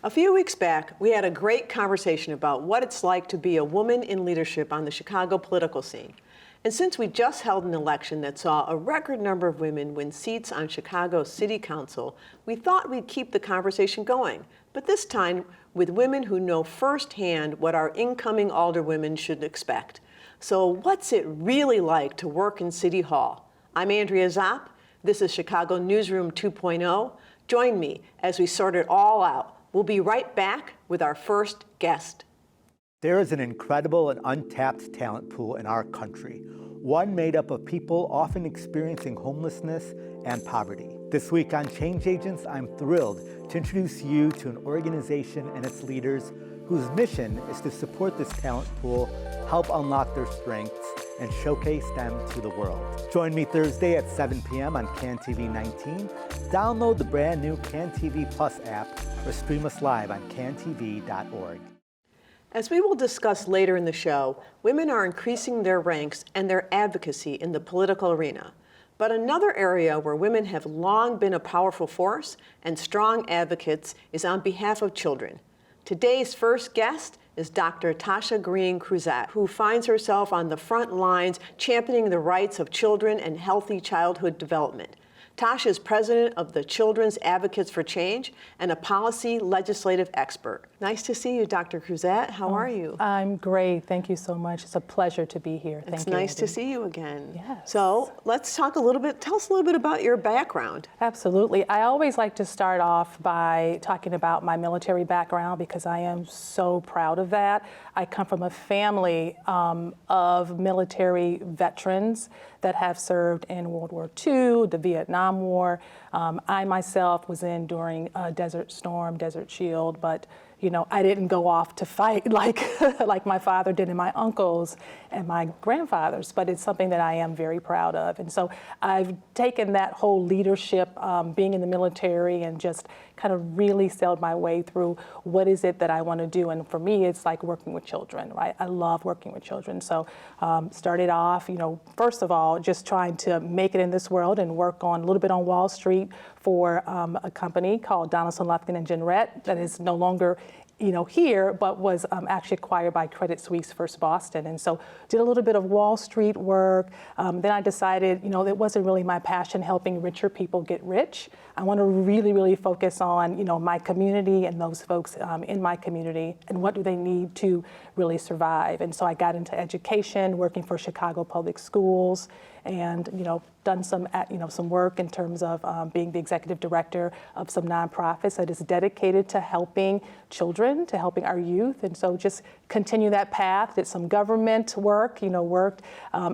A few weeks back, we had a great conversation about what it's like to be a woman in leadership on the Chicago political scene. And since we just held an election that saw a record number of women win seats on Chicago's City Council, we thought we'd keep the conversation going, but this time with women who know firsthand what our incoming alderwomen should expect. So what's it really like to work in City Hall? I'm Andrea Zopp. This is Chicago Newsroom 2.0. Join me as we sort it all out. We'll be right back with our first guest. There is an incredible and untapped talent pool in our country, one made up of people often experiencing homelessness and poverty. This week on Change Agents, I'm thrilled to introduce you to an organization and its leaders whose mission is to support this talent pool, help unlock their strengths, and showcase them to the world. Join me Thursday at 7 p.m. on CanTV 19. Download the brand new CanTV Plus app or stream us live on cantv.org. As we will discuss later in the show, women are increasing their ranks and their advocacy in the political arena. But another area where women have long been a powerful force and strong advocates is on behalf of children. Today's first guest is Dr. Tasha Green Cruzat, who finds herself on the front lines championing the rights of children and healthy childhood development. Tasha is president of the Children's Advocates for Change and a policy legislative expert. Nice to see you, Dr. Cruzat. How are you? I'm great. Thank you so much. It's a pleasure to be here. Thank you. It's nice to see you again. Yes. So let's talk a little bit. Tell us a little bit about your background. Absolutely. I always like to start off by talking about my military background because I am so proud of that. I come from a family of military veterans that have served in World War II, the Vietnam War. I myself was in during Desert Storm, Desert Shield, but you know, I didn't go off to fight like like my father did and my uncles and my grandfathers, but it's something that I am very proud of. And so I've taken that whole leadership, being in the military, and just kind of really sailed my way through what is it that I want to do. And for me, it's like working with children, right? I love working with children. So started off, you know, first of all, just trying to make it in this world and work on a little bit on Wall Street for a company called Donaldson, Lufkin and Jenrette that is no longer here, but was actually acquired by Credit Suisse First Boston. And so did a little bit of Wall Street work. Then I decided, it wasn't really my passion helping richer people get rich. I want to really, really focus on, my community and those folks in my community and what do they need to really survive. And so I got into education, working for Chicago Public Schools, and done some work in terms of being the executive director of some nonprofits that is dedicated to helping children, to helping our youth. And so just continue that path. Did some government work, worked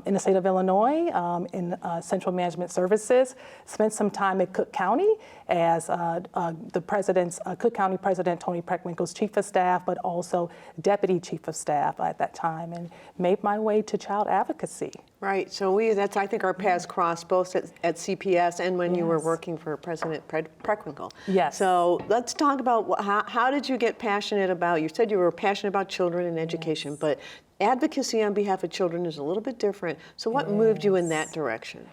in the state of Illinois in Central Management Services. Spent some time at Cook County as the president's, Cook County President Tony Preckwinkle's chief of staff, but also deputy chief of staff at that time, and made my way to child advocacy. Right. So I think our paths crossed both at CPS and when you were working for President Preckwinkle. Yes. So let's talk about how did you get passionate about, you said you were passionate about children and education, but advocacy on behalf of children is a little bit different. So what moved you in that direction?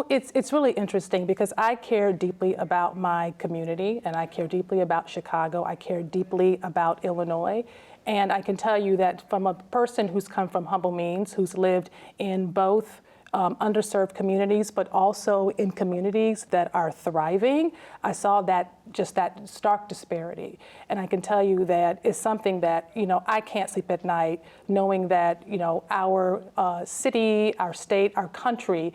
It's really interesting because I care deeply about my community and I care deeply about Chicago. I care deeply about Illinois. And I can tell you that from a person who's come from humble means, who's lived in both underserved communities, but also in communities that are thriving, I saw that stark disparity. And I can tell you that it's something that, I can't sleep at night knowing that, our city, our state, our country,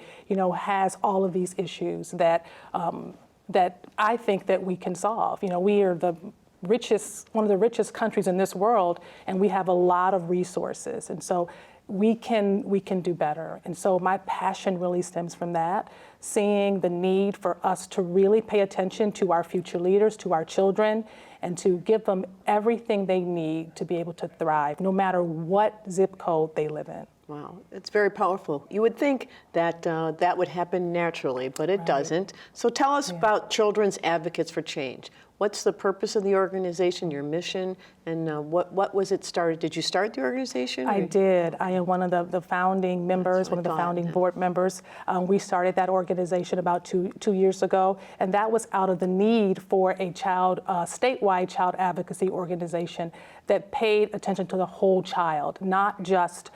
has all of these issues that I think that we can solve. We are one of the richest countries in this world, and we have a lot of resources. And so we can do better. And so my passion really stems from that, seeing the need for us to really pay attention to our future leaders, to our children, and to give them everything they need to be able to thrive, no matter what zip code they live in. Wow, it's very powerful. You would think that that would happen naturally, but it doesn't. So tell us about Children's Advocates for Change. What's the purpose of the organization, your mission, and what was it started? Did you start the organization? I did. I am one of the founding members, one of the founding board members. We started that organization about two years ago, and that was out of the need for a statewide child advocacy organization that paid attention to the whole child, not just,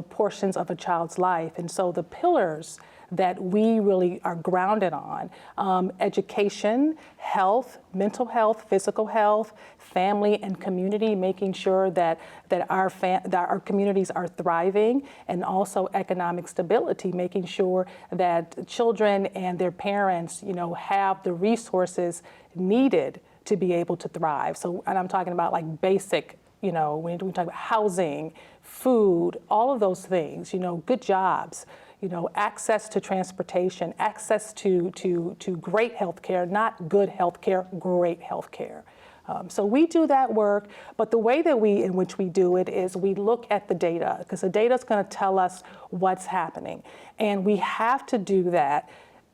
portions of a child's life. And so the pillars that we really are grounded on, education, health, mental health, physical health, family and community, making sure that our communities are thriving, and also economic stability, making sure that children and their parents, have the resources needed to be able to thrive. So, and I'm talking about like basic, when we talk about housing, food, all of those things, good jobs, access to transportation, access to great health care, not good health care, great health care. So we do that work, but the way in which we do it is we look at the data, because the data is going to tell us what's happening. And we have to do that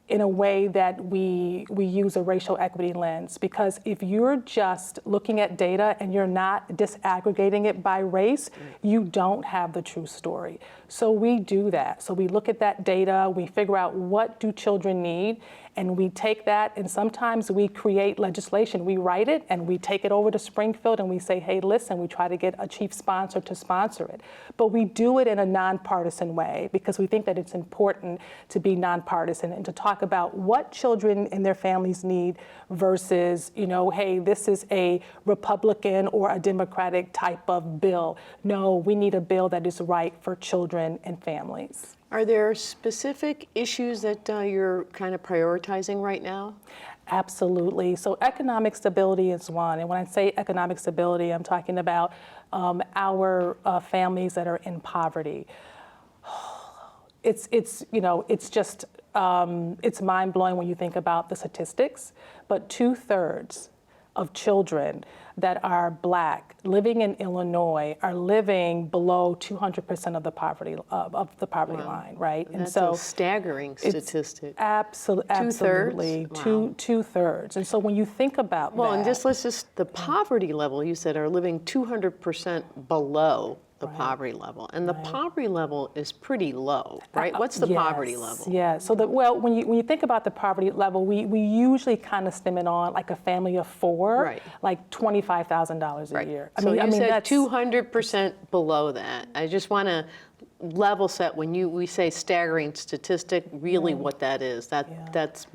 in a way that we use a racial equity lens, because if you're just looking at data and you're not disaggregating it by race, you don't have the true story. So we do that. So we look at that data, we figure out what do children need, and we take that, and sometimes we create legislation. We write it and we take it over to Springfield and we say, hey, listen, we try to get a chief sponsor to sponsor it. But we do it in a nonpartisan way, because we think that it's important to be nonpartisan and to talk about what children and their families need versus, hey, this is a Republican or a Democratic type of bill. No, we need a bill that is right for children and families. Are there specific issues that you're kind of prioritizing right now? Absolutely. So economic stability is one. And when I say economic stability, I'm talking about our families that are in poverty. It's just, it's mind-blowing when you think about the statistics, but 2/3 of children that are Black living in Illinois are living below 200% of the poverty line, right? And so a staggering statistic. Absolutely, Wow. 2/3. And so when you think about and the poverty level, you said, are living 200% below the poverty level, and the poverty level is pretty low, right? What's the poverty level? Yeah. So when you think about the poverty level, we usually kind of stem it on like a family of four, like $25,000 a year. I mean that's 200% below that. I just want to level set when we say staggering statistic, really what that is. That's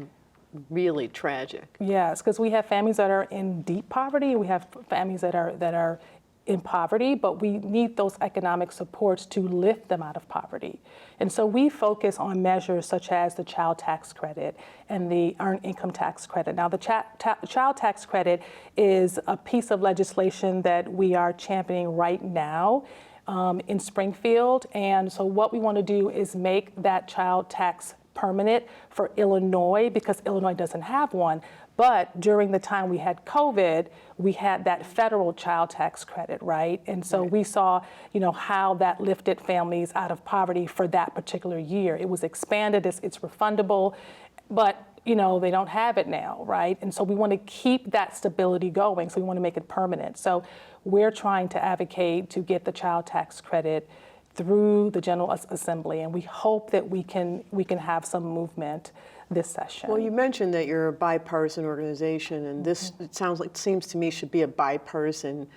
really tragic. Yes, because we have families that are in deep poverty, we have families that are in poverty, but we need those economic supports to lift them out of poverty. And so we focus on measures such as the child tax credit and the earned income tax credit. Now, the child tax credit is a piece of legislation that we are championing right now in Springfield. And so what we want to do is make that child tax permanent for Illinois, because Illinois doesn't have one. But during the time we had COVID, we had that federal child tax credit, right? And so we saw, how that lifted families out of poverty for that particular year. It was expanded, it's refundable, but they don't have it now, right? And so we want to keep that stability going, so we want to make it permanent. So we're trying to advocate to get the child tax credit through the General Assembly, and we hope that we can have some movement this session. Well, you mentioned that you're a bipartisan organization, and this seems to me should be a bipartisan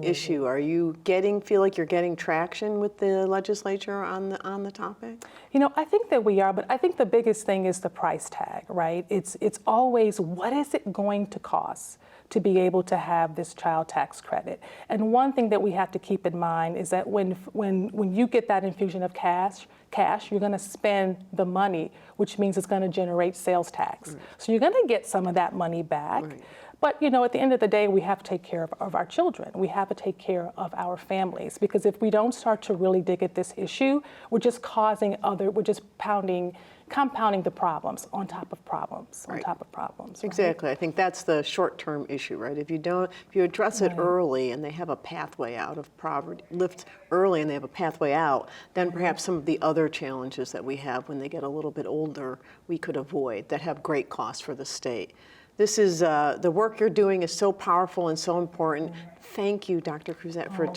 issue. Are you feel like you're getting traction with the legislature on the topic? I think that we are, but I think the biggest thing is the price tag, right? It's always, what is it going to cost to be able to have this child tax credit? And one thing that we have to keep in mind is that when you get that infusion of cash, you're going to spend the money, which means it's going to generate sales tax. Right. So you're going to get some of that money back. Right. But at the end of the day, we have to take care of our children. We have to take care of our families, because if we don't start to really dig at this issue, we're just compounding the problems on top of problems, on top of problems. Right? Exactly. I think that's the short-term issue, right? If you address it early and they have a pathway out of poverty, lift early and they have a pathway out, then perhaps some of the other challenges that we have when they get a little bit older, we could avoid, that have great costs for the state. This is, the work you're doing is so powerful and so important. Thank you, Dr. Cruzat, for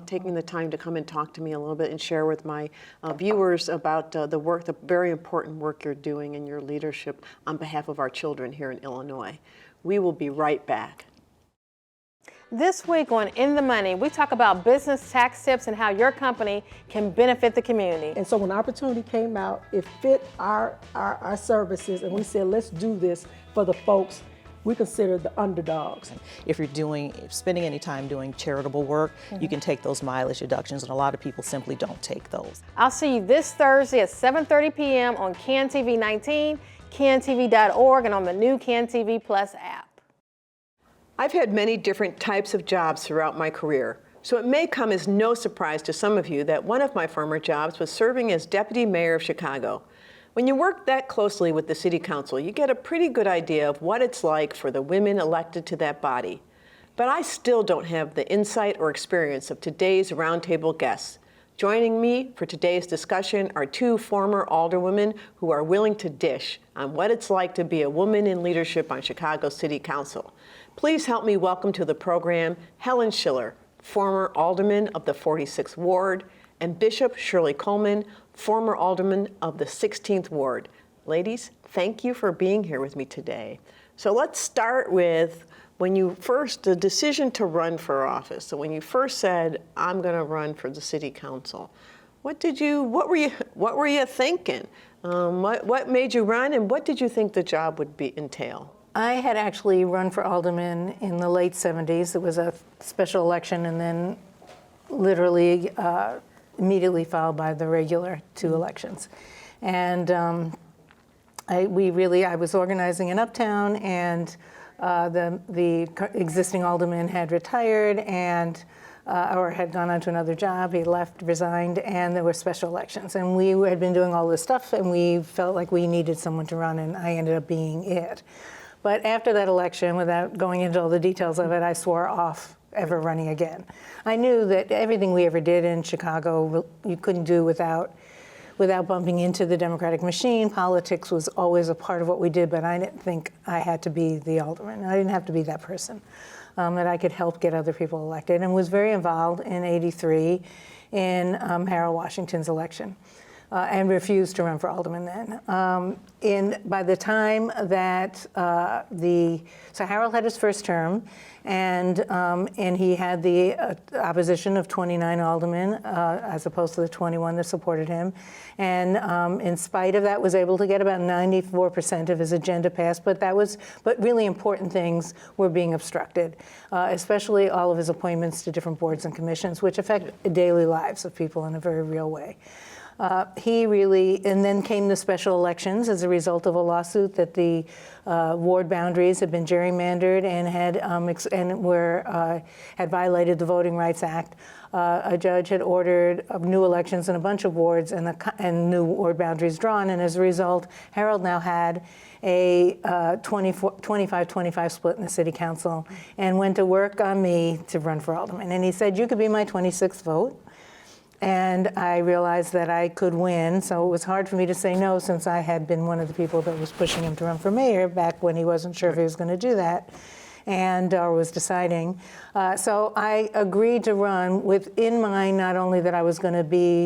taking the time to come and talk to me a little bit and share with my viewers about the work, the very important work you're doing and your leadership on behalf of our children here in Illinois. We will be right back. This week on In the Money, we talk about business tax tips and how your company can benefit the community. And so when opportunity came out, it fit our services, and we said, let's do this for the folks we consider the underdogs. If you're spending any time doing charitable work, you can take those mileage deductions, and a lot of people simply don't take those. I'll see you this Thursday at 7:30 p.m. on CAN-TV 19, cantv.org, and on the new CAN-TV Plus app. I've had many different types of jobs throughout my career, so it may come as no surprise to some of you that one of my former jobs was serving as Deputy Mayor of Chicago. When you work that closely with the City Council, you get a pretty good idea of what it's like for the women elected to that body. But I still don't have the insight or experience of today's roundtable guests. Joining me for today's discussion are two former alderwomen who are willing to dish on what it's like to be a woman in leadership on Chicago City Council. Please help me welcome to the program Helen Shiller, former alderman of the 46th Ward, and Bishop Shirley Coleman, former alderman of the 16th Ward. Ladies, thank you for being here with me today. So let's start with the decision to run for office. So when you first said, I'm gonna run for the City Council, what were you thinking? What made you run, and what did you think the job would entail? I had actually run for alderman in the late 70s. It was a special election, and then literally immediately followed by the regular two elections. And I was organizing in Uptown, and the existing alderman had retired and or had gone on to another job. He left, resigned, and there were special elections. And we had been doing all this stuff, and we felt like we needed someone to run, and I ended up being it. But after that election, without going into all the details of it, I swore off ever running again. I knew that everything we ever did in Chicago, you couldn't do without bumping into the Democratic machine. Politics was always a part of what we did, but I didn't think I had to be the alderman. I didn't have to be that person, that I could help get other people elected, and was very involved in ~83 in Harold Washington's election. And refused to run for alderman then. By the time that so Harold had his first term, and he had the opposition of 29 aldermen as opposed to the 21 that supported him, and in spite of that was able to get about 94% of his agenda passed. But really important things were being obstructed, especially all of his appointments to different boards and commissions, which affect daily lives of people in a very real way. And then came the special elections as a result of a lawsuit that the ward boundaries had been gerrymandered and had violated the Voting Rights Act. A judge had ordered new elections in a bunch of wards and new ward boundaries drawn, and as a result, Harold now had a 25-25 split in the City Council, and went to work on me to run for alderman. And he said, you could be my 26th vote. And I realized that I could win, so it was hard for me to say no, since I had been one of the people that was pushing him to run for mayor back when he wasn't sure if he was going to do that, and was deciding. So I agreed to run with in mind not only that I was going to be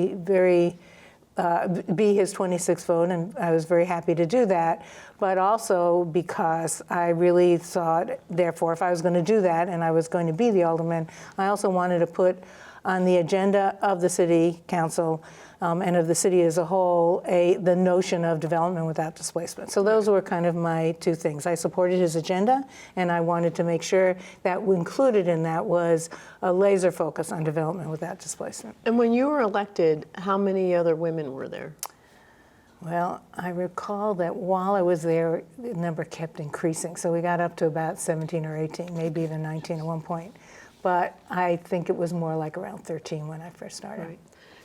his 26th vote, and I was very happy to do that, but also because I really thought, therefore, if I was going to do that and I was going to be the alderman, I also wanted to put on the agenda of the City Council and of the city as a whole, the notion of development without displacement. So those were kind of my two things. I supported his agenda, and I wanted to make sure that included in that was a laser focus on development without displacement. And when you were elected, how many other women were there? Well, I recall that while I was there, the number kept increasing. So we got up to about 17 or 18, maybe even 19 at one point. But I think it was more like around 13 when I first started. Right.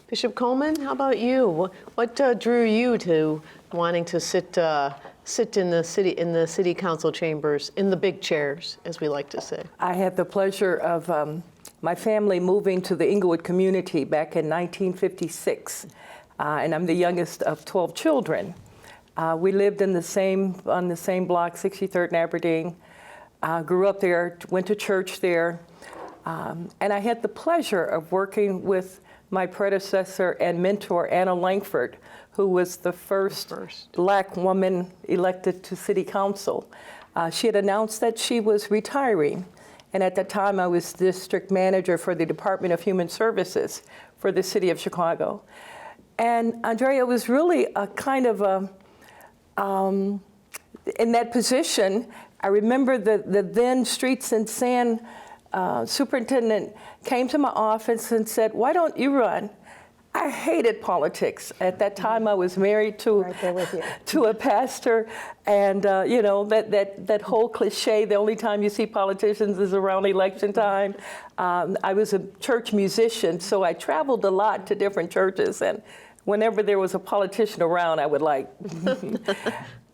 Bishop Coleman, how about you? What drew you to wanting to sit in the city council chambers, in the big chairs, as we like to say? I had the pleasure of my family moving to the Inglewood community back in 1956, and I'm the youngest of 12 children. We lived on the same block, 63rd and Aberdeen. Grew up there, went to church there. And I had the pleasure of working with my predecessor and mentor, Anna Langford, who was the first Black woman elected to city council. She had announced that she was retiring. And at that time, I was district manager for the Department of Human Services for the city of Chicago. And Andrea, it was really a kind of in that position, I remember the then Streets and Sand superintendent came to my office and said, "Why don't you run?" I hated politics. At that time, I was married to a pastor, and you know, that whole cliche, the only time you see politicians is around election time. I was a church musician, so I traveled a lot to different churches, and whenever there was a politician around, I would like.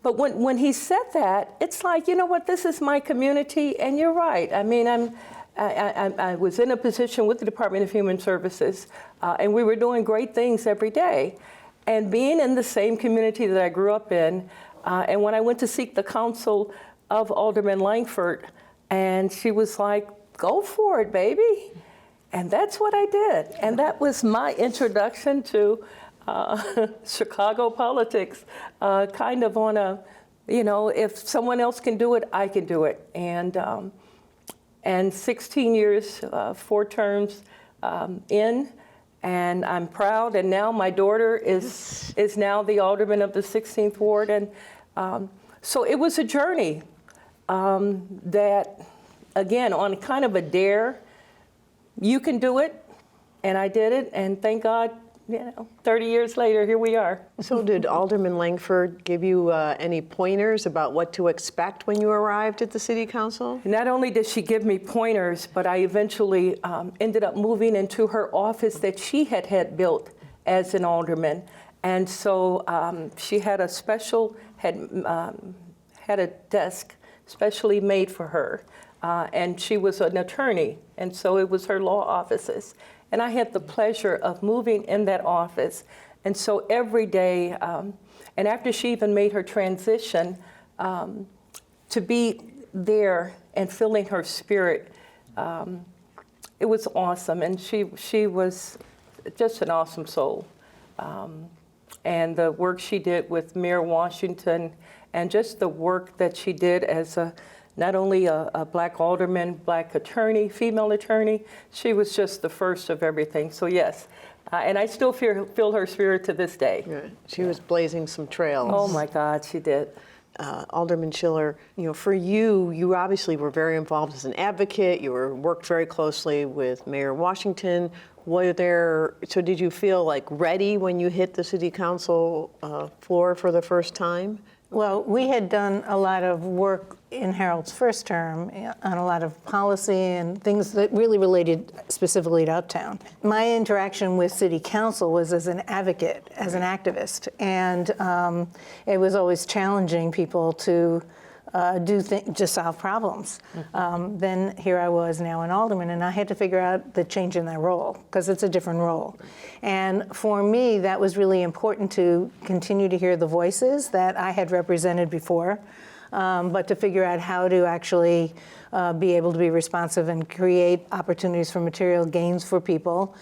But when he said that, it's like, you know what, this is my community, and you're right. I mean, I was in a position with the Department of Human Services, and we were doing great things every day. And being in the same community that I grew up in, and when I went to seek the counsel of Alderman Langford, and she was like, "Go for it, baby." And that's what I did. And that was my introduction to Chicago politics, kind of on a, you know, if someone else can do it, I can do it. And 16 years, 4 terms in, and I'm proud. And now my daughter is now the alderman of the 16th Ward. And so it was a journey that, again, on kind of a dare, you can do it, and I did it, and thank God, you know, 30 years later, here we are. So did Alderman Langford give you any pointers about what to expect when you arrived at the city council? Not only did she give me pointers, but I eventually ended up moving into her office that she had built as an alderman. And so she had a had a desk specially made for her. And she was an attorney, and so it was her law offices. And I had the pleasure of moving in that office. And so every day, and after she even made her transition, to be there and feeling her spirit, it was awesome. And she was just an awesome soul. And the work she did with Mayor Washington, and just the work that she did as not only a Black alderman, Black attorney, female attorney, she was just the first of everything. So yes, and I still feel her spirit to this day. Yeah, she was blazing some trails. Oh my God, she did. Alderman Shiller, you know, for you obviously were very involved as an advocate. You worked very closely with Mayor Washington. So did you feel like ready when you hit the city council floor for the first time? Well, we had done a lot of work in Harold's first term on a lot of policy and things that really related specifically to Uptown. My interaction with City Council was as an advocate, as an activist, and it was always challenging people to to solve problems. Then here I was now an alderman, and I had to figure out the change in that role, because it's a different role. And for me, that was really important to continue to hear the voices that I had represented before, but to figure out how to actually be able to be responsive and create opportunities for material gains for people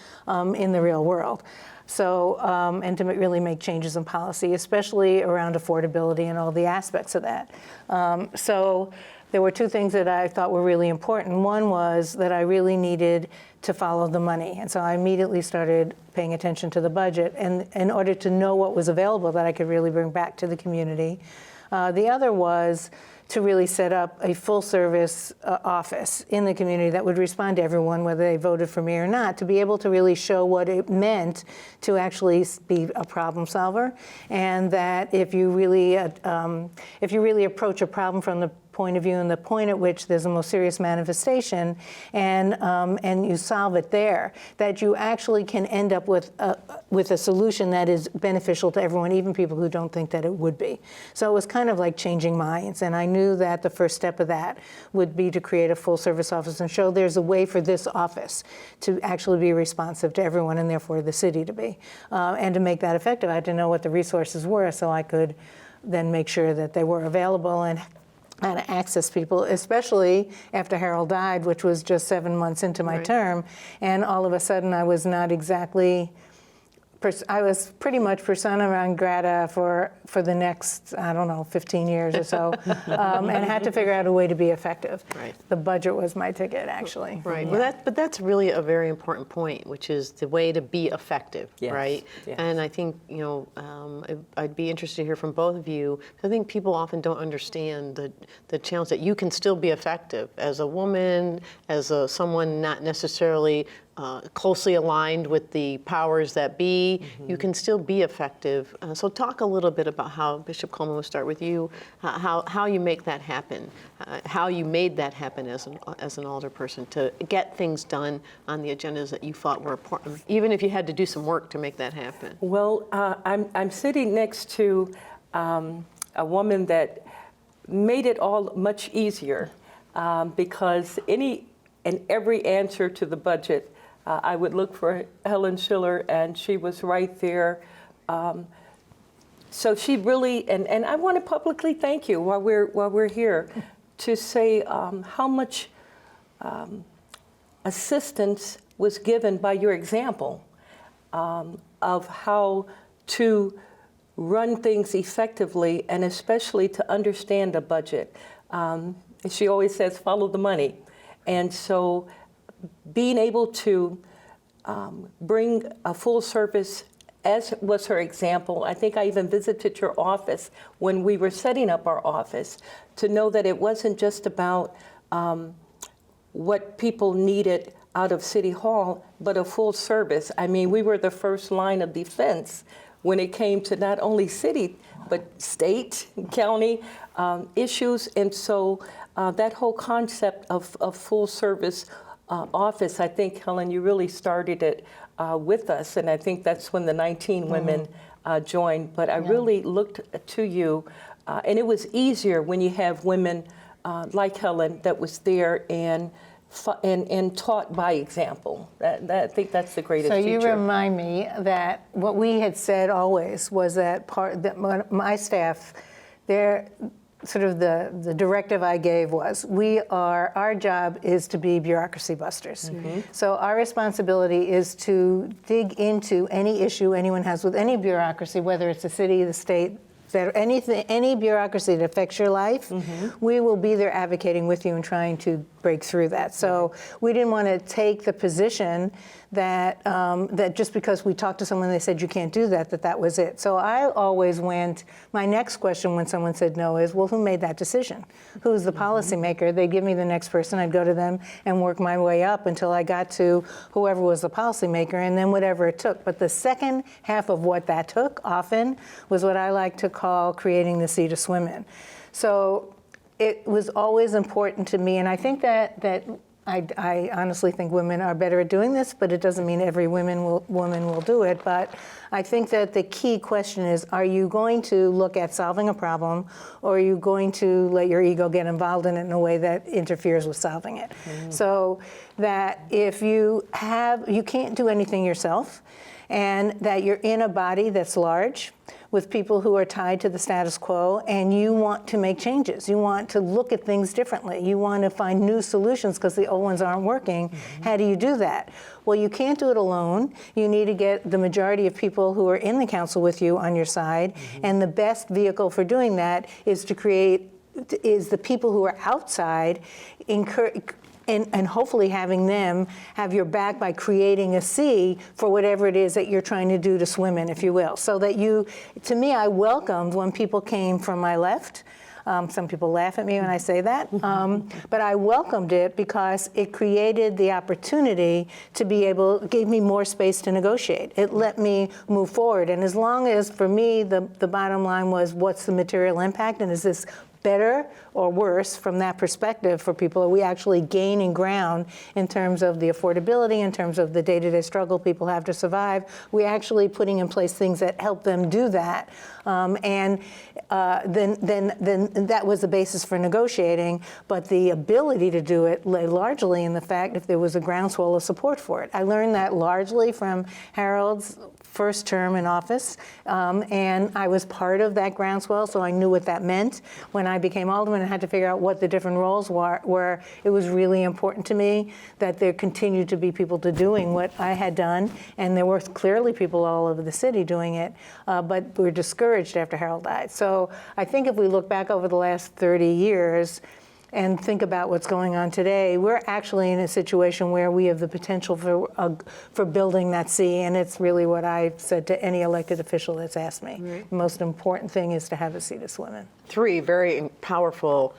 in the real world. So, and to really make changes in policy, especially around affordability and all the aspects of that. So there were 2 things that I thought were really important. One was that I really needed to follow the money. And so I immediately started paying attention to the budget, and in order to know what was available that I could really bring back to the community. The other was to really set up a full-service office in the community that would respond to everyone, whether they voted for me or not, to be able to really show what it meant to actually be a problem solver, and that if you really approach a problem from the point of view and the point at which there's a most serious manifestation, and you solve it there, that you actually can end up with a solution that is beneficial to everyone, even people who don't think that it would be. So it was kind of like changing minds, and I knew that the first step of that would be to create a full-service office and show there's a way for this office to actually be responsive to everyone, and therefore the city to be. And to make that effective, I had to know what the resources were so I could then make sure that they were available and how to access people, especially after Harold died, which was just 7 months into my term. And all of a sudden, I was not exactly, I was pretty much persona non grata for the next, I don't know, 15 years or so, and had to figure out a way to be effective. Right. The budget was my ticket, actually. Right. Yeah. Well, but that's really a very important point, which is the way to be effective, Yes. right? Yes. And I think, I'd be interested to hear from both of you. I think people often don't understand the challenge that you can still be effective as a woman, as someone not necessarily closely aligned with the powers that be. You can still be effective. So talk a little bit about how, Bishop Coleman, we'll start with you, how you make that happen, how you made that happen as an alder person to get things done on the agendas that you thought were important, even if you had to do some work to make that happen. Well, I'm sitting next to a woman that made it all much easier because any and every answer to the budget, I would look for Helen Shiller, and she was right there. So she really, and I want to publicly thank you while we're here, to say how much assistance was given by your example of how to run things effectively, and especially to understand a budget. She always says, follow the money. And so being able to bring a full service, as was her example, I think I even visited your office when we were setting up our office, to know that it wasn't just about what people needed out of City Hall, but a full service. I mean, we were the first line of defense when it came to not only city, but state, county issues. And so that whole concept of full service office, I think, Helen, you really started it with us. And I think that's when the 19 women joined. But I really looked to you. And it was easier when you have women like Helen that was there and taught by example. I think that's the greatest feature. So you remind me that what we had said always was that my staff, sort of the directive I gave was, our job is to be bureaucracy busters. So our responsibility is to dig into any issue anyone has with any bureaucracy, whether it's the city, the state, any bureaucracy that affects your life, we will be there advocating with you and trying to break through that. So we didn't want to take the position that that just because we talked to someone and they said you can't do that, that was it. So I always went, my next question when someone said no is, well, who made that decision? Who's the policymaker? They'd give me the next person, I'd go to them and work my way up until I got to whoever was the policymaker, and then whatever it took. But the second half of what that took often was what I like to call creating the sea to swim in. So it was always important to me, and I think that I honestly think women are better at doing this, but it doesn't mean every woman will do it. But I think that the key question is, are you going to look at solving a problem, or are you going to let your ego get involved in it in a way that interferes with solving it? So that if you can't do anything yourself, and that you're in a body that's large with people who are tied to the status quo, and you want to make changes. You want to look at things differently. You want to find new solutions because the old ones aren't working. How do you do that? Well, you can't do it alone. You need to get the majority of people who are in the council with you on your side, and the best vehicle for doing that is the people who are outside, and hopefully having them have your back by creating a sea for whatever it is that you're trying to do to swim in, if you will. So that to me, I welcomed when people came from my left. Some people laugh at me when I say that, but I welcomed it because it created the opportunity to gave me more space to negotiate. It let me move forward. And as long as, for me, the bottom line was, what's the material impact, and is this better or worse from that perspective for people? Are we actually gaining ground in terms of the affordability, in terms of the day-to-day struggle people have to survive? We actually putting in place things that help them do that. Then that was the basis for negotiating, but the ability to do it lay largely in the fact if there was a groundswell of support for it. I learned that largely from Harold's first term in office, and I was part of that groundswell, so I knew what that meant. When I became alderman and had to figure out what the different roles were, it was really important to me that there continued to be people doing what I had done, and there were clearly people all over the city doing it, but we were discouraged after Harold died. So I think if we look back over the last 30 years, and think about what's going on today, we're actually in a situation where we have the potential for building that sea, and it's really what I've said to any elected official that's asked me. Right. The most important thing is to have a seat to swim in. 3 very powerful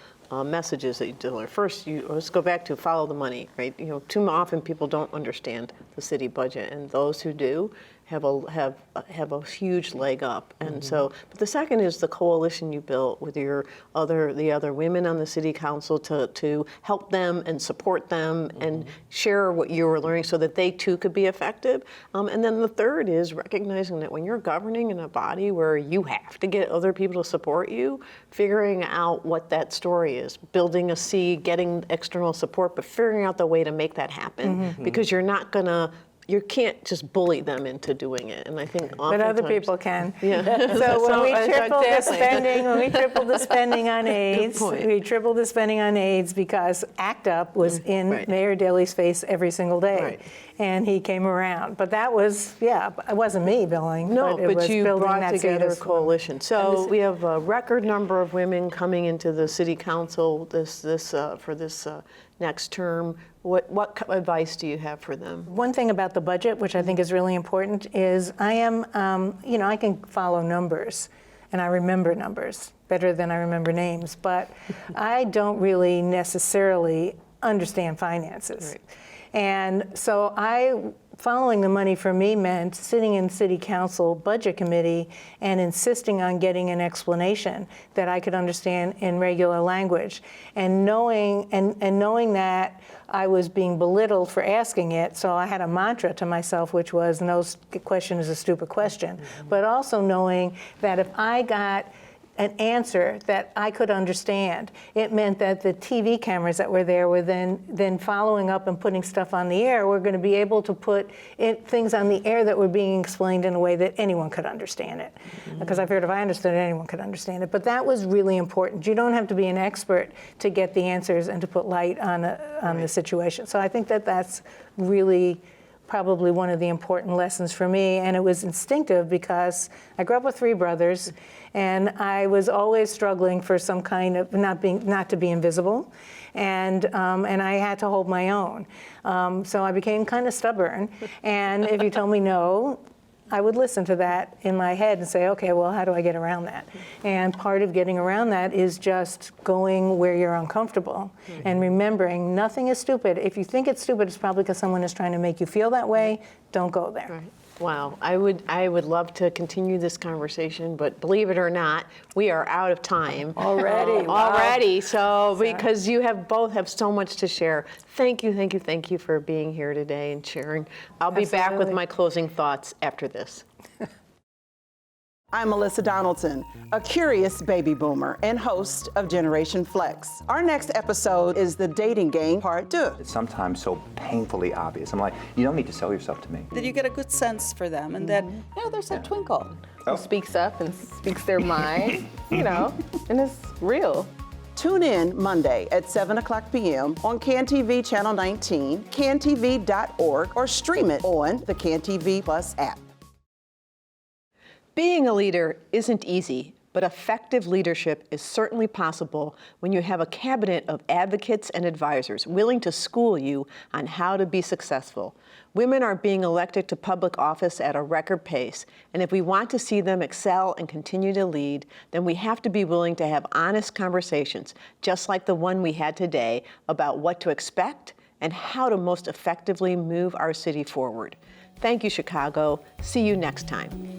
messages that you deliver. First, let's go back to follow the money, right? Too often people don't understand the city budget, and those who do have a huge leg up. And so, but the second is the coalition you built with the other women on the city council to help them and support them and share what you were learning so that they too could be effective. And then the third is recognizing that when you're governing in a body where you have to get other people to support you, figuring out what that story is, building a C, getting external support, but figuring out the way to make that happen, because you can't just bully them into doing it, and I think but other people can. Yeah. So when we tripled the spending on AIDS, we tripled the spending on AIDS because ACT UP was in Mayor Daley's face every single day, and he came around. But that was, it wasn't me billing. No, but it was you building brought that together a coalition. So we have a record number of women coming into the city council for this next term. What advice do you have for them? One thing about the budget, which I think is really important, is I am, I can follow numbers, and I remember numbers better than I remember names, but I don't really necessarily understand finances. Right. And so following the money for me meant sitting in city council budget committee and insisting on getting an explanation that I could understand in regular language, and knowing that I was being belittled for asking it, so I had a mantra to myself, which was no question is a stupid question, but also knowing that if I got an answer that I could understand, it meant that the TV cameras that were there were then following up and putting stuff on the air. We're going to be able to put things on the air that were being explained in a way that anyone could understand it. Because I figured if I understood it, anyone could understand it. But that was really important. You don't have to be an expert to get the answers and to put light on the situation. So I think that that's really probably one of the important lessons for me, and it was instinctive because I grew up with 3 brothers, and I was always struggling for some kind of not to be invisible, and I had to hold my own. So I became kind of stubborn, and if you told me no, I would listen to that in my head and say, okay, well, how do I get around that? And part of getting around that is just going where you're uncomfortable and remembering nothing is stupid. If you think it's stupid, it's probably because someone is trying to make you feel that way. Don't go there. Right. Wow, I would love to continue this conversation, but believe it or not, we are out of time already. Already, so because you both have so much to share. Thank you for being here today and sharing. I'll be back with my closing thoughts after this. I'm Melissa Donaldson, a curious baby boomer and host of Generation Flex. Our next episode is the dating game part 2. It's sometimes so painfully obvious. I'm like, you don't need to sell yourself to me. That you get a good sense for them, and that there's a twinkle. Who speaks up and speaks their mind, and it's real. Tune in Monday at 7:00 p.m. on CanTV Channel 19, cantv.org, or stream it on the CanTV Plus app. Being a leader isn't easy, but effective leadership is certainly possible when you have a cabinet of advocates and advisors willing to school you on how to be successful. Women are being elected to public office at a record pace, and if we want to see them excel and continue to lead, then we have to be willing to have honest conversations, just like the one we had today, about what to expect and how to most effectively move our city forward. Thank you, Chicago. See you next time.